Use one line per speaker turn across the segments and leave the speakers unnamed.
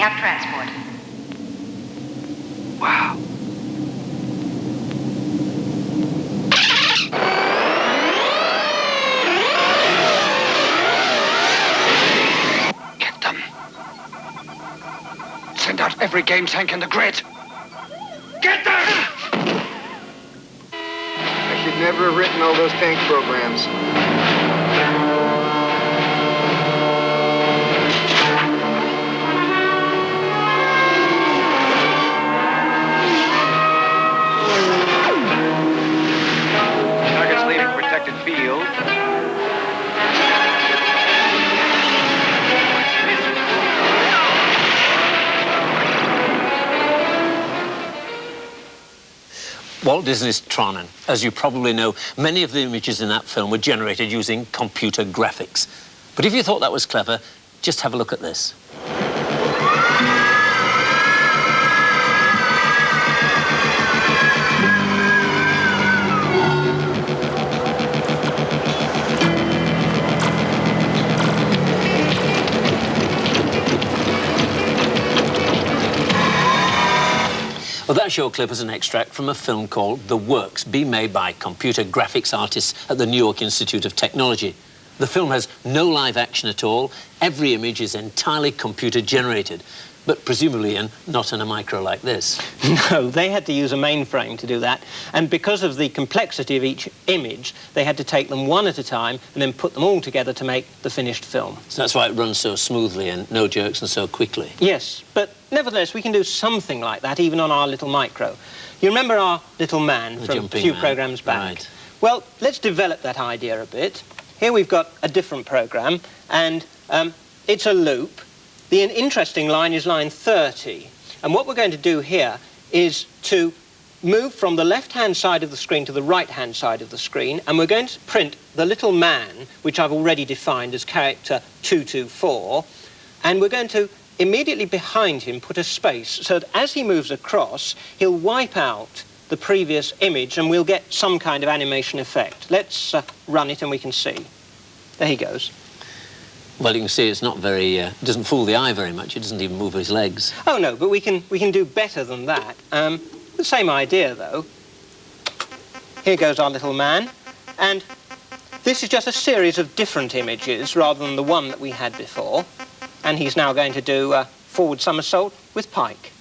have transport.
Wow. Get them. Send out every game tank in the grid. Get them!
I should never have written all those tank programs.
Target's leaving protected field.
Walt Disney's Tron, and as you probably know, many of the images in that film were generated using computer graphics. But if you thought that was clever, just have a look at this. Well, that short clip is an extract from a film called The Works, being made by computer graphics artists at the New York Institute of Technology. The film has no live action at all. Every image is entirely computer generated, but presumably not in a micro like this.
No, they had to use a mainframe to do that, and because of the complexity of each image, they had to take them one at a time and then put them all together to make the finished film.
So that's why it runs so smoothly and no jerks and so quickly.
Yes, but nevertheless, we can do something like that even on our little micro. You remember our little man from a few programs back?
Right.
Well, let's develop that idea a bit. Here we've got a different program, and it's a loop. The interesting line is line 30. And what we're going to do here is to move from the left-hand side of the screen to the right-hand side of the screen, and we're going to print the little man, which I've already defined as character 224, and we're going to immediately behind him put a space so that as he moves across, he'll wipe out the previous image and we'll get some kind of animation effect. Let's run it and we can see. There he goes.
Well, you can see it's not very, it doesn't fool the eye very much. It doesn't even move his legs.
Oh, no, but we can do better than that. The same idea, though. Here goes our little man, and this is just a series of different images rather than the one that we had before. And he's now going to do forward somersault with Pike.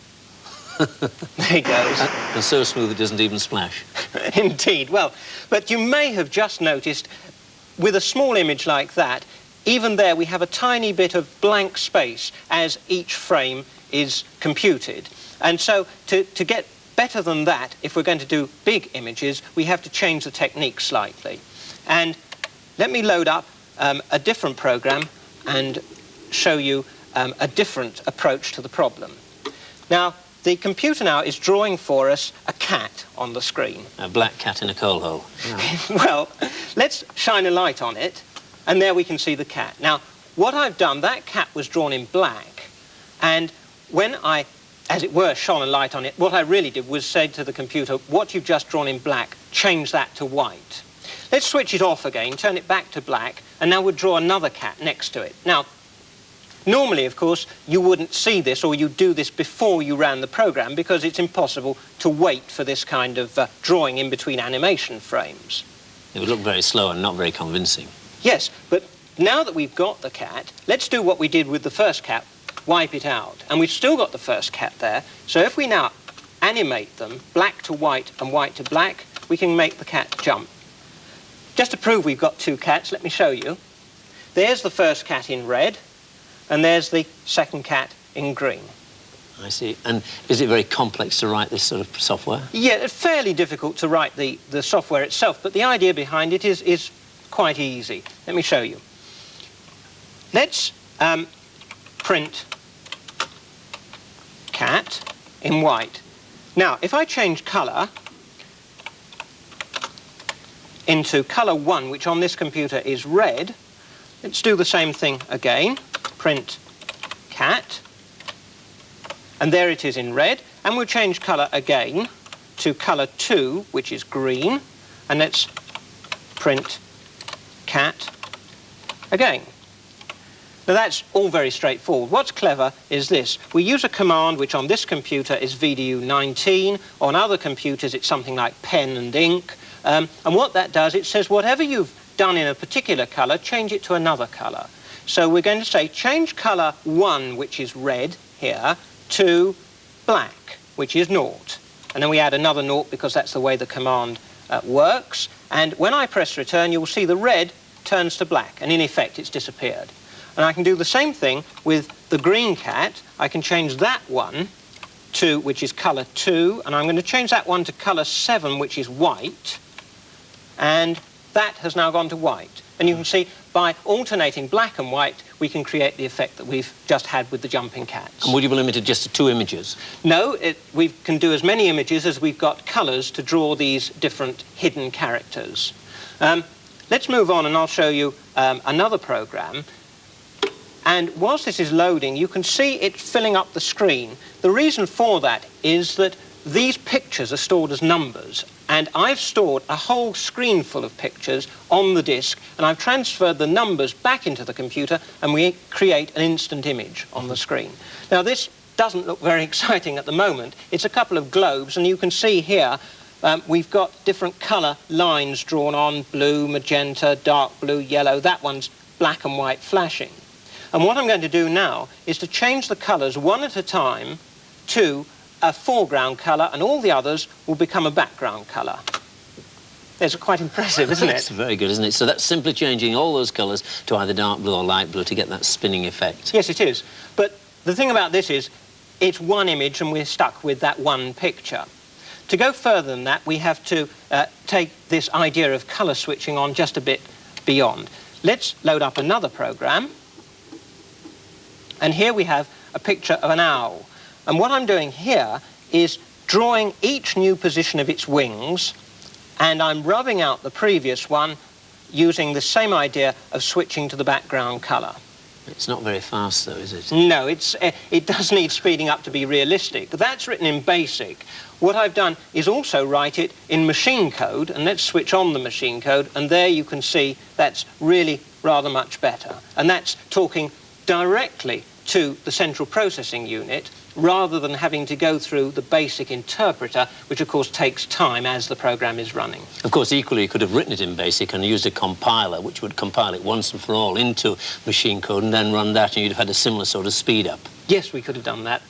There he goes.
And so smooth it doesn't even splash.
Indeed. Well, but you may have just noticed, with a small image like that, even there we have a tiny bit of blank space as each frame is computed. And so to get better than that, if we're going to do big images, we have to change the technique slightly. And let me load up a different program and show you a different approach to the problem. Now, the computer now is drawing for us a cat on the screen.
A black cat in a coal hole. Yeah.
Well, let's shine a light on it, and there we can see the cat. Now, what I've done, that cat was drawn in black, and when I, as it were, shone a light on it, what I really did was say to the computer, what you've just drawn in black, change that to white. Let's switch it off again, turn it back to black, and now we'll draw another cat next to it. Now, normally, of course, you wouldn't see this, or you'd do this before you ran the program, because it's impossible to wait for this kind of drawing in between animation frames.
It would look very slow and not very convincing.
Yes, but now that we've got the cat, let's do what we did with the first cat, wipe it out. And we've still got the first cat there, so if we now animate them, black to white and white to black, we can make the cat jump. Just to prove we've got two cats, let me show you. There's the first cat in red, and there's the second cat in green.
I see. And is it very complex to write this sort of software?
Yeah, it's fairly difficult to write the software itself, but the idea behind it is quite easy. Let me show you. Let's print cat in white. Now, if I change colour into colour 1, which on this computer is red, let's do the same thing again. Print cat, and there it is in red, and we'll change colour again to colour 2, which is green, and let's print cat again. Now that's all very straightforward. What's clever is this. We use a command which on this computer is VDU19. On other computers it's something like pen and ink. And what that does, it says whatever you've done in a particular colour, change it to another colour. So we're going to say change colour 1, which is red here, to black, which is 0. And then we add another 0 because that's the way the command works. And when I press return, you'll see the red turns to black, and in effect it's disappeared. And I can do the same thing with the green cat. I can change that one to, which is colour 2, and I'm going to change that one to colour 7, which is white, and that has now gone to white. And you can see by alternating black and white, we can create the effect that we've just had with the jumping cats.
And would you be limited just to 2 images?
No, we can do as many images as we've got colours to draw these different hidden characters. Let's move on and I'll show you another program. And whilst this is loading, you can see it filling up the screen. The reason for that is that these pictures are stored as numbers, and I've stored a whole screen full of pictures on the disk, and I've transferred the numbers back into the computer, and we create an instant image on the screen. Now, this doesn't look very exciting at the moment. It's a couple of globes, and you can see here we've got different colour lines drawn on: blue, magenta, dark blue, yellow. That one's black and white flashing. And what I'm going to do now is to change the colours one at a time to a foreground colour, and all the others will become a background colour. It's quite impressive, isn't it?
It's very good, isn't it? So that's simply changing all those colours to either dark blue or light blue to get that spinning effect.
Yes, it is. But the thing about this is it's one image and we're stuck with that one picture. To go further than that, we have to take this idea of colour switching on just a bit beyond. Let's load up another program. And here we have a picture of an owl. And what I'm doing here is drawing each new position of its wings, and I'm rubbing out the previous one using the same idea of switching to the background colour.
It's not very fast, though, is it?
No, it does need speeding up to be realistic. That's written in BASIC. What I've done is also write it in machine code, and let's switch on the machine code, and there you can see that's really rather much better. And that's talking directly to the central processing unit, rather than having to go through the BASIC interpreter, which of course takes time as the program is running.
Of course, equally, you could have written it in BASIC and used a compiler, which would compile it once and for all into machine code and then run that, and you'd have had a similar sort of speed up.
Yes, we could have done that.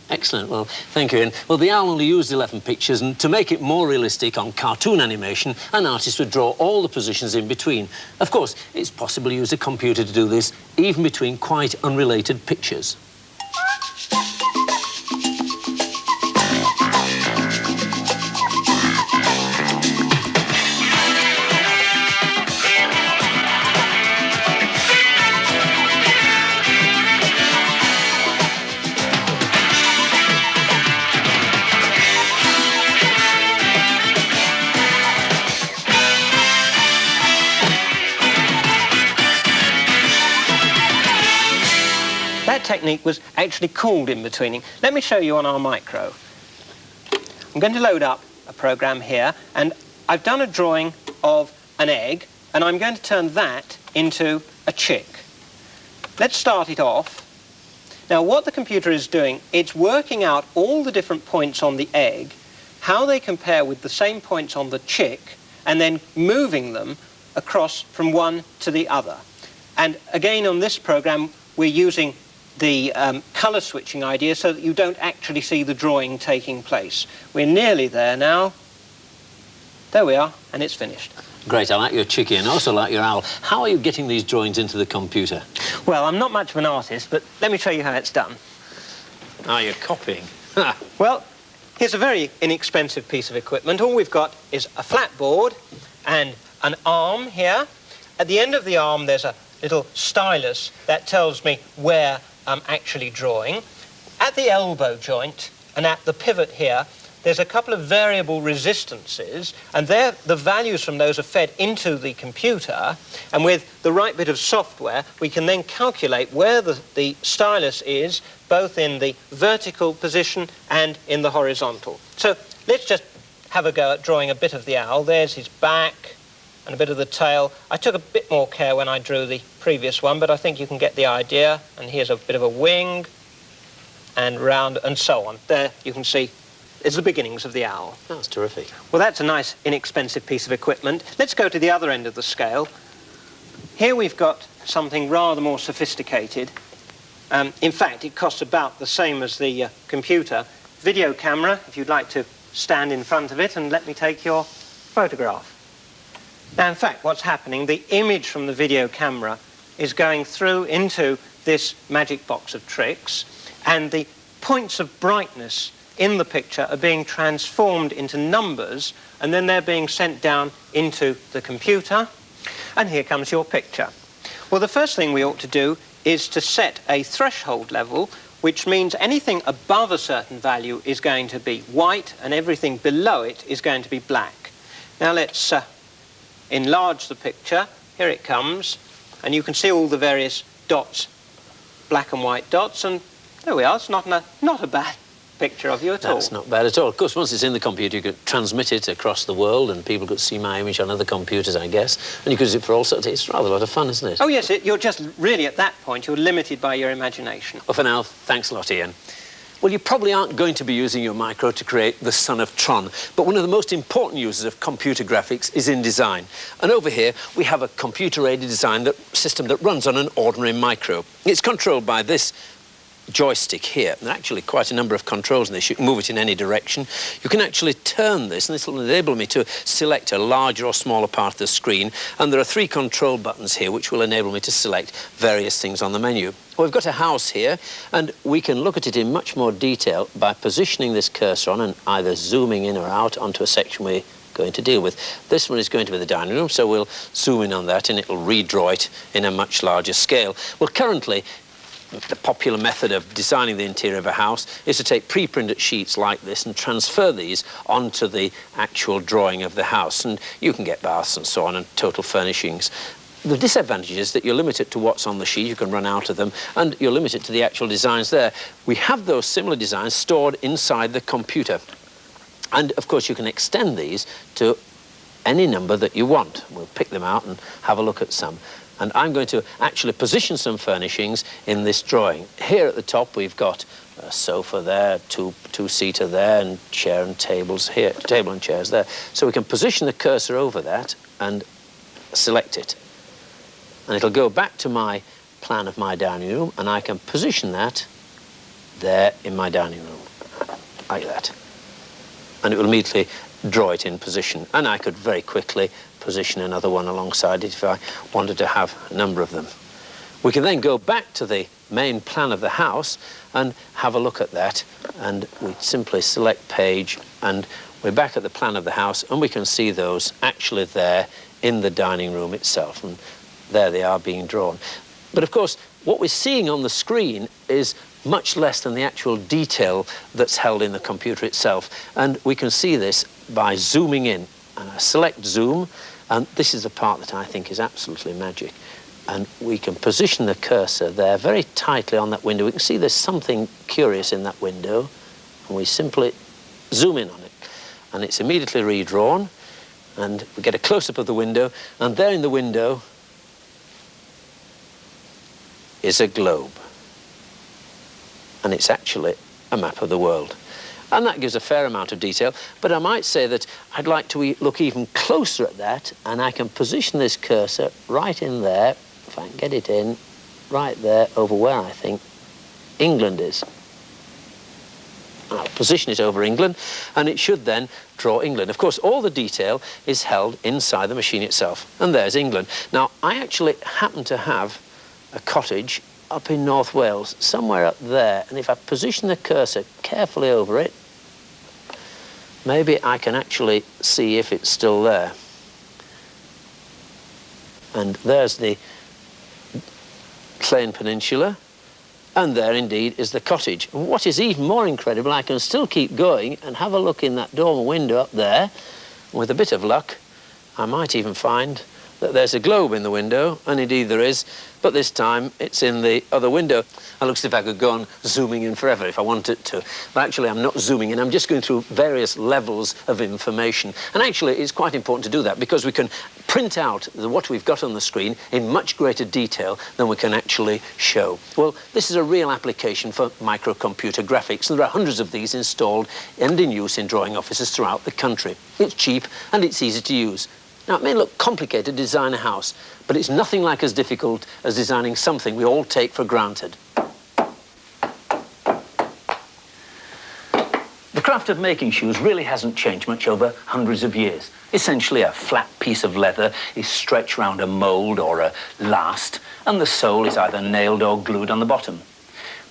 Excellent. Well, thank you, Ian. Well, the owl only used 11 pictures, and to make it more realistic on cartoon animation, an artist would draw all the positions in between. Of course, it's possible to use a computer to do this, even between quite unrelated pictures.
That technique was actually called in-betweening. Let me show you on our micro. I'm going to load up a program here, and I've done a drawing of an egg, and I'm going to turn that into a chick. Let's start it off. Now, what the computer is doing, it's working out all the different points on the egg, how they compare with the same points on the chick, and then moving them across from one to the other. And again, on this program, we're using the colour switching idea so that you don't actually see the drawing taking place. We're nearly there now. There we are, and it's finished.
Great, I like your chickie and also like your owl. How are you getting these drawings into the computer?
Well, I'm not much of an artist, but let me show you how it's done.
Ah, you're copying.
Well, here's a very inexpensive piece of equipment. All we've got is a flat board and an arm here. At the end of the arm, there's a little stylus that tells me where I'm actually drawing. At the elbow joint and at the pivot here, there's a couple of variable resistances, and the values from those are fed into the computer, and with the right bit of software, we can then calculate where the stylus is, both in the vertical position and in the horizontal. So let's just have a go at drawing a bit of the owl. There's his back, and a bit of the tail. I took a bit more care when I drew the previous one, but I think you can get the idea. And here's a bit of a wing, and round, and so on. There, you can see, is the beginnings of the owl.
That's terrific.
Well, that's a nice, inexpensive piece of equipment. Let's go to the other end of the scale. Here we've got something rather more sophisticated. In fact, it costs about the same as the computer. Video camera, if you'd like to stand in front of it and let me take your photograph. Now, in fact, what's happening, the image from the video camera is going through into this magic box of tricks, and the points of brightness in the picture are being transformed into numbers, and then they're being sent down into the computer. And here comes your picture. Well, the first thing we ought to do is to set a threshold level, which means anything above a certain value is going to be white and everything below it is going to be black. Now let's enlarge the picture. Here it comes, and you can see all the various dots, black and white dots, and there we are. It's not a bad picture of you at all.
That's not bad at all. Of course, once it's in the computer, you could transmit it across the world and people could see my image on other computers, I guess. And you could use it for all sorts of... It's rather a lot of fun, isn't it?
Oh, yes, you're just really, at that point, you're limited by your imagination.
Well, for now, thanks a lot, Ian. Well, you probably aren't going to be using your micro to create the Son of Tron, but one of the most important uses of computer graphics is in design. And over here, we have a computer-aided design system that runs on an ordinary micro. It's controlled by this joystick here. There are actually quite a number of controls in this. You can move it in any direction. You can actually turn this, and this will enable me to select a larger or smaller part of the screen. And there are 3 control buttons here which will enable me to select various things on the menu. Well, we've got a house here, and we can look at it in much more detail by positioning this cursor on and either zooming in or out onto a section we're going to deal with. This one is going to be the dining room, so we'll zoom in on that and it'll redraw it in a much larger scale. Well, currently, the popular method of designing the interior of a house is to take pre-printed sheets like this and transfer these onto the actual drawing of the house. And you can get baths and so on and total furnishings. The disadvantage is that you're limited to what's on the sheet, you can run out of them, and you're limited to the actual designs there. We have those similar designs stored inside the computer. And, of course, you can extend these to any number that you want. We'll pick them out and have a look at some. And I'm going to actually position some furnishings in this drawing. Here at the top, we've got a sofa there, two-seater there, and chair and tables here, table and chairs there. So we can position the cursor over that and select it. And it'll go back to my plan of my dining room, and I can position that there in my dining room, like that. And it will immediately draw it in position. And I could very quickly position another one alongside it if I wanted to have a number of them. We can then go back to the main plan of the house and have a look at that, and we simply select page, and we're back at the plan of the house, and we can see those actually there in the dining room itself, and there they are being drawn. But of course, what we're seeing on the screen is much less than the actual detail that's held in the computer itself, and we can see this by zooming in. And I select zoom, and this is the part that I think is absolutely magic. And we can position the cursor there very tightly on that window. We can see there's something curious in that window, and we simply zoom in on it. And it's immediately redrawn, and we get a close-up of the window, and there in the window is a globe. And it's actually a map of the world. And that gives a fair amount of detail, but I might say that I'd like to look even closer at that, and I can position this cursor right in there, if I can get it in, right there over where I think England is. I'll position it over England, and it should then draw England. Of course, all the detail is held inside the machine itself, and there's England. Now, I actually happen to have a cottage up in North Wales, somewhere up there, and if I position the cursor carefully over it, maybe I can actually see if it's still there. And there's the Llŷn Peninsula, and there indeed is the cottage. And what is even more incredible, I can still keep going and have a look in that dormer window up there. With a bit of luck, I might even find that there's a globe in the window, and indeed there is, but this time it's in the other window. It looks as if I could go on zooming in forever if I wanted to. But actually I'm not zooming in, I'm just going through various levels of information. And actually it's quite important to do that because we can print out what we've got on the screen in much greater detail than we can actually show. Well, this is a real application for microcomputer graphics, and there are hundreds of these installed and in use in drawing offices throughout the country. It's cheap and it's easy to use. Now, it may look complicated to design a house, but it's nothing like as difficult as designing something we all take for granted. The craft of making shoes really hasn't changed much over hundreds of years. Essentially, a flat piece of leather is stretched round a mould or a last, and the sole is either nailed or glued on the bottom.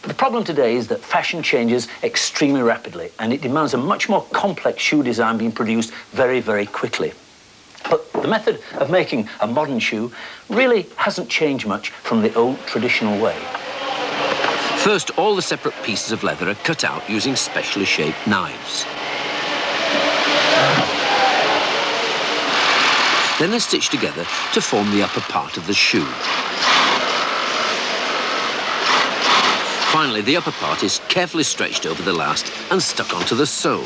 But the problem today is that fashion changes extremely rapidly, and it demands a much more complex shoe design being produced very, very quickly. But the method of making a modern shoe really hasn't changed much from the old traditional way. First, all the separate pieces of leather are cut out using specially shaped knives. Then they're stitched together to form the upper part of the shoe. Finally, the upper part is carefully stretched over the last and stuck onto the sole.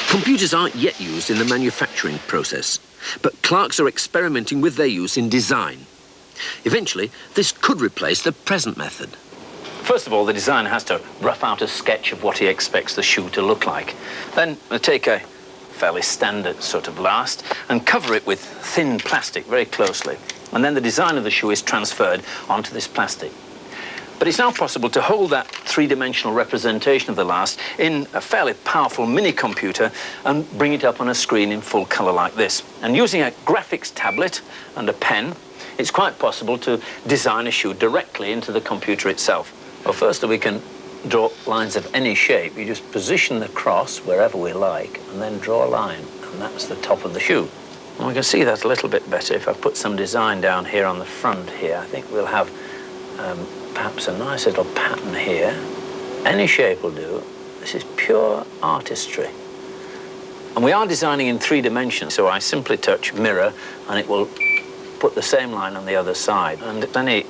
Computers aren't yet used in the manufacturing process, but Clarks are experimenting with their use in design. Eventually, this could replace the present method. First of all, the designer has to rough out a sketch of what he expects the shoe to look like. Then they take a fairly standard sort of last and cover it with thin plastic very closely. And then the design of the shoe is transferred onto this plastic. But it's now possible to hold that three-dimensional representation of the last in a fairly powerful mini-computer and bring it up on a screen in full colour like this. And using a graphics tablet and a pen, it's quite possible to design a shoe directly into the computer itself. Well, first we can draw lines of any shape. You just position the cross wherever we like and then draw a line, and that's the top of the shoe. And we can see that a little bit better if I put some design down here on the front here. I think we'll have perhaps a nice little pattern here. Any shape will do. This is pure artistry. And we are designing in 3 dimensions, so I simply touch mirror and it will put the same line on the other side. And any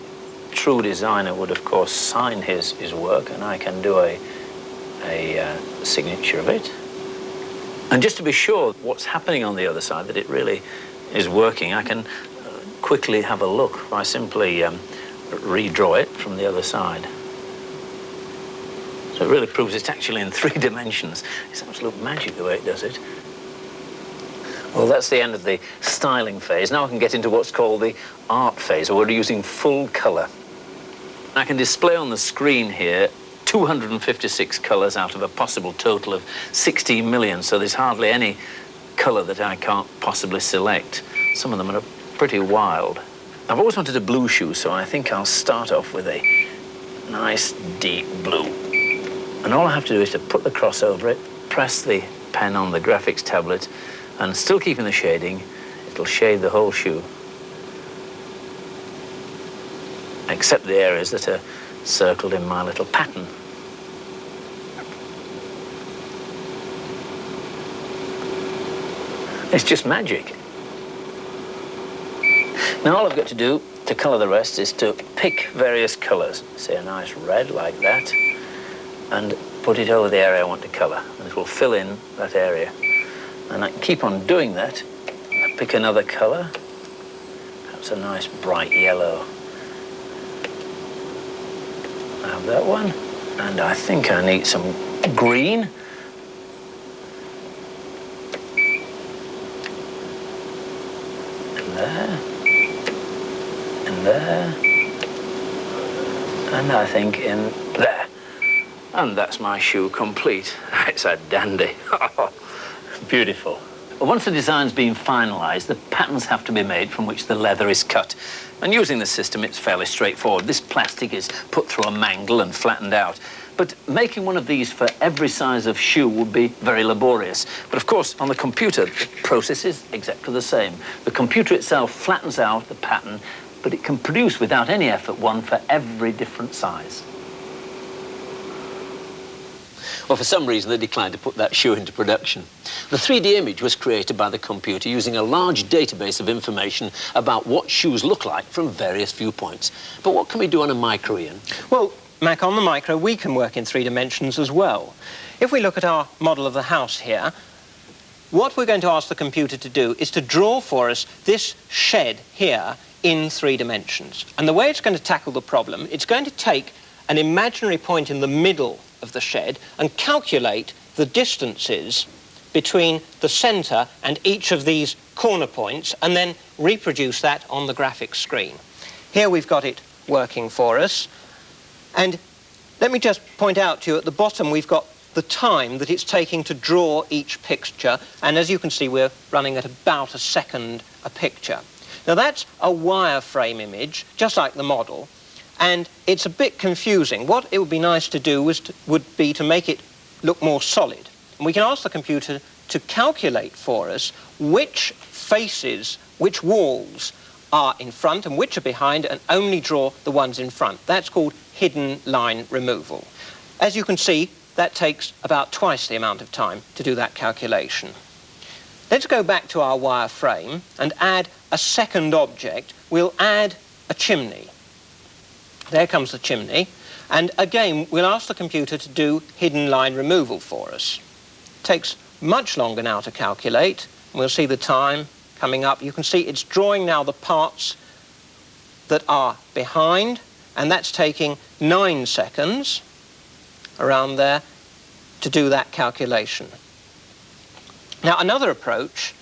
true designer would, of course, sign his work, and I can do a signature of it. And just to be sure what's happening on the other side, that it really is working, I can quickly have a look by simply redraw it from the other side. So it really proves it's actually in 3 dimensions. It's absolute magic the way it does it. Well, that's the end of the styling phase. Now I can get into what's called the art phase, where we're using full colour. I can display on the screen here 256 colours out of a possible total of 16 million, so there's hardly any colour that I can't possibly select. Some of them are pretty wild. I've always wanted a blue shoe, so I think I'll start off with a nice deep blue. And all I have to do is to put the cross over it, press the pen on the graphics tablet, and still keeping the shading, it'll shade the whole shoe, except the areas that are circled in my little pattern. It's just magic. Now all I've got to do to colour the rest is to pick various colours, say a nice red like that, and put it over the area I want to colour, and it will fill in that area. And I can keep on doing that. I pick another colour, perhaps a nice bright yellow. I have that one, and I think I need some green. And there, and there, and I think in there. And that's my shoe complete. It's a dandy. Beautiful. Well, once the design's been finalised, the patterns have to be made from which the leather is cut. And using the system, it's fairly straightforward. This plastic is put through a mangle and flattened out. But making one of these for every size of shoe would be very laborious. But of course, on the computer, the process is exactly the same. The computer itself flattens out the pattern, but it can produce without any effort one for every different size. Well, for some reason, they declined to put that shoe into production. The 3D image was created by the computer using a large database of information about what shoes look like from various viewpoints. But what can we do on a micro, Ian?
Well, Mac, on the micro, we can work in 3 dimensions as well. If we look at our model of the house here, what we're going to ask the computer to do is to draw for us this shed here in 3 dimensions. And the way it's going to tackle the problem, it's going to take an imaginary point in the middle of the shed and calculate the distances between the centre and each of these corner points and then reproduce that on the graphics screen. Here we've got it working for us. And let me just point out to you at the bottom we've got the time that it's taking to draw each picture, and as you can see we're running at about a second a picture. Now that's a wireframe image, just like the model, and it's a bit confusing. What it would be nice to do would be to make it look more solid. And we can ask the computer to calculate for us which faces, which walls are in front and which are behind, and only draw the ones in front. That's called hidden line removal. As you can see, that takes about twice the amount of time to do that calculation. Let's go back to our wireframe and add a second object. We'll add a chimney. There comes the chimney. And again, we'll ask the computer to do hidden line removal for us. It takes much longer now to calculate. We'll see the time coming up. You can see it's drawing now the parts that are behind, and that's taking 9 seconds around there to do that calculation. Now, another approach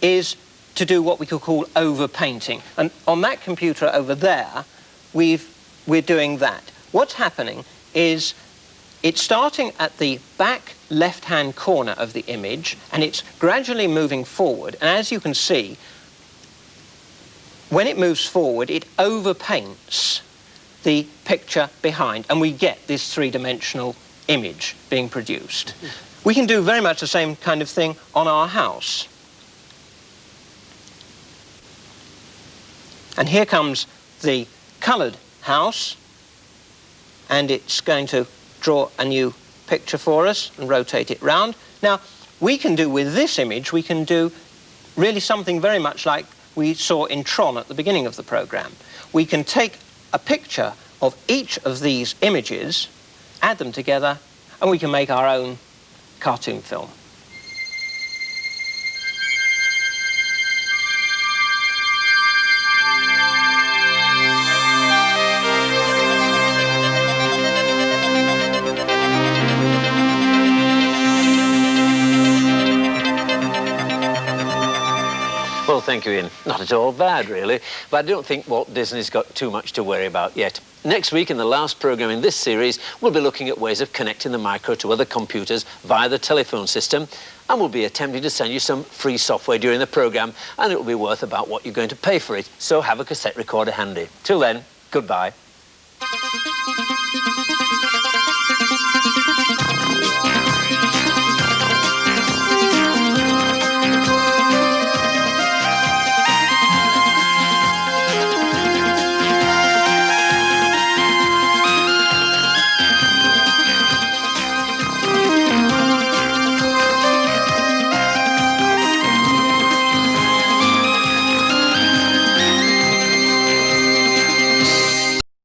is to do what we could call overpainting. And on that computer over there, we're doing that. What's happening is it's starting at the back left-hand corner of the image, and it's gradually moving forward. And as you can see, when it moves forward, it overpaints the picture behind, and we get this 3-dimensional image being produced. We can do very much the same kind of thing on our house. And here comes the coloured house, and it's going to draw a new picture for us and rotate it round. Now, we can do with this image, we can do really something very much like we saw in Tron at the beginning of the programme. We can take a picture of each of these images, add them together, and we can make our own cartoon film.
Well, thank you, Ian. Not at all bad, really. But I don't think Walt Disney's got too much to worry about yet. Next week, in the last programme in this series, we'll be looking at ways of connecting the micro to other computers via the telephone system, and we'll be attempting to send you some free software during the programme, and it will be worth about what you're going to pay for it. So have a cassette recorder handy. Till then, goodbye.